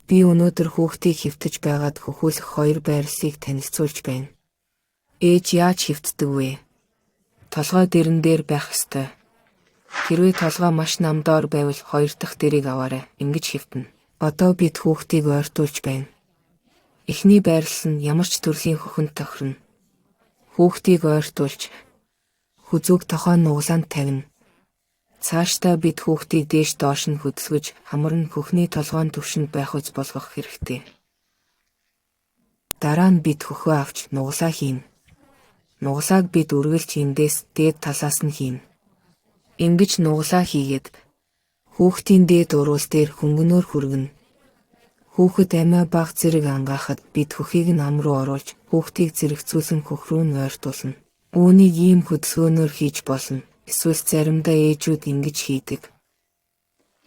Би өнөөдөр хүүхдийг хэвтэж байгаад хөхүүлэх хоёр байрлалыг танилцуулж байна. Ээж яаж хэвтдэг вэ? Толгой дэрэн дээр байх ёстой. Хэрвээ толгой маш намдоор байвал хоёр дахь дэрийг аваарай. Ингэж хэвтэнэ. Одоо бид хүүхдийг ойртуулж байна. Эхний байрлал нь ямар ч төрлийн хөхөнд тохирно. Хүүхдийг ойртуулж хүзүүг тохойн нугалаанд тавина. Цаашдаа бид хүүхдийг дээш доош нь хөдөлгөж хамар нь хөхний толгойн түвшинд байх үс болгох хэрэгтэй. Дараа нь бид хөхөө авч нугалаа хийнэ. Нугалааг бид үргэлж эндээс дээд талаас нь хийнэ. Ингэж нугалаа хийгээд хүүхдийн дээд уруус дээр хөнгөнөөр хүргэнэ. Хүүхэд амиа бага зэрэг ангаахад бид хөхийг нь ам руу оруулж хүүхдийг зэрэгцүүлэн хөх рүү нь ойртуулна. Үүнийг ийм хөдөлгөөнөөр хийж болно. Эсвэл заримдаа ээжүүд ингэж хийдэг.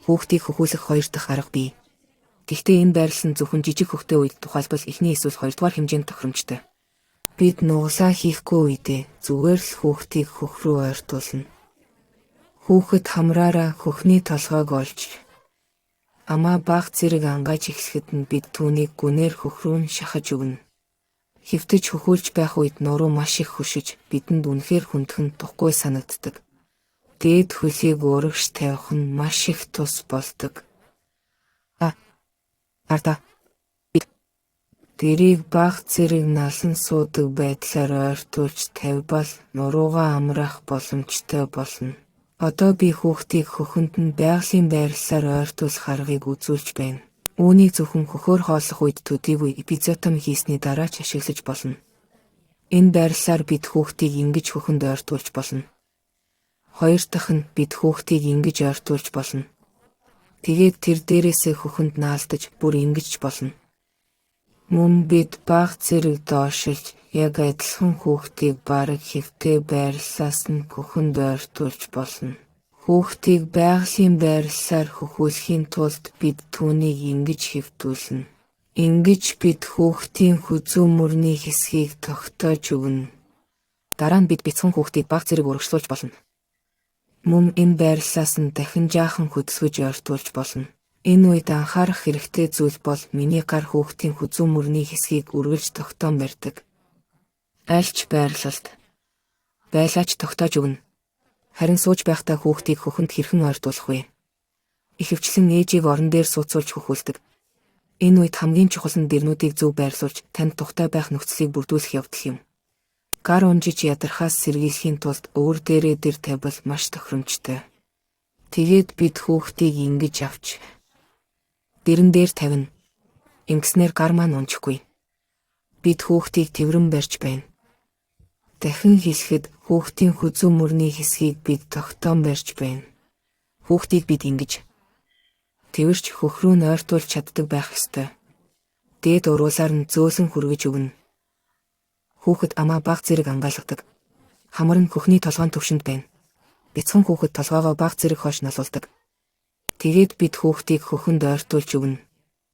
Хүүхдийг хөхүүлэх хоёр дахь арга бий. Гэхдээ энэ байрлал нь зөвхөн жижиг хөхтэй үед тухайлбал эхний эсвэл хоёрдугаар хэмжээнд тохиромжтой. Бид нугалаа хийхгүй үедээ зүгээр л хүүхдийг хөх рүү ойртуулна. Хүүхэд хамраараа хөхний толгойг олж амаа бага зэрэг ангааж эхлэхэд нь бид түүнийг гүнээр хөх рүү нь шахаж өгнө. Хэвтэж хөхүүлж байх үед нуруу маш их хөшиж бидэнд үнэхээр хүндхэн тухгүй санагддаг. Дээд хөлийг урагш тавих нь маш их тус болдог. Дэрийг бага зэрэг налан суудаг байдлаар ойртуулж тавьбал нуруугаа амраах боломжтой болно. Одоо би хүүхдийг хөхөнд нь байгалийн байрлалаар ойртуулах аргыг үзүүлж байна. Үүнийг зөвхөн хөхөөр хооллох үед төдийгүй эпизотоми хийсний дараа ч ашиглаж болно. Энэ байрлалаар бид хүүхдийг ингэж хөхөнд ойртуулж болно. Хоёр дахь нь бид хүүхдийг ингэж ойртуулж болно. Тэгээд тэр дээрээсээ хөхөнд наалдаж бүр ингэж болно. Мөн бид бага зэрэг доошилж яг адилхан хүүхдийг бараг хэвтээ байрлалаас нь хөхөнд ойртуулж болно. Хүүхдийг байгалийн байрлалаар хөхүүлэхийн тулд бид түүнийг ингэж хэвтүүлнэ. Ингэж бид хүүхдийн хүзүү мөрний хэсгийг тогтоож өгнө. Дараа нь бид бяцхан хүүхдийг бага зэрэг урагшлуулж болно. Мөн энэ байрлалаас нь дахин жаахан хөдөлгөж ойртуулж болно. Энэ үед анхаарах хэрэгтэй зүйл бол миний гар хүүхдийн хүзүү мөрний хэсгийг үргэлж тогтоон барьдаг. Аль ч байрлалд байлаач тогтоож өгнө. Харин сууж байхдаа хүүхдийг хөхөнд хэрхэн ойртуулах вэ? Ихэвчлэн ээжийг орон дээр сууцуулж хөхүүлдэг. Энэ үед хамгийн чухал нь дэрнүүдийг зөв байрлуулж танд тухтай байх нөхцөлийг бүрдүүлэх явдал юм. Гар унжиж ядархаас сэргийлэхийн тулд өөр дээрээ дэр тавьбал маш тохиромжтой. Тэгээд бид хүүхдийг ингэж авч дэрэн дээр тавина. Ингэснээр гар маань унжихгүй. Бид хүүхдийг тэврэн барьж байна. Дахин хэлэхэд хүүхдийн хүзүү мөрний хэсгийг бид тогтоон барьж байна. Хүүхдийг бид ингэж тэвэрч хөх рүү нь ойртуулж чаддаг байх ёстой. Дээд уруулаар нь зөөлөн хүргэж өгнө. Хүүхэд амаа бага зэрэг ангаалгадаг. Хамар нь хөхний толгойн түвшинд байна. Бяцхан хүүхэд толгойгоо бага зэрэг хойш налуулдаг. Тэгээд бид хүүхдийг хөхөнд ойртуулж өгнө.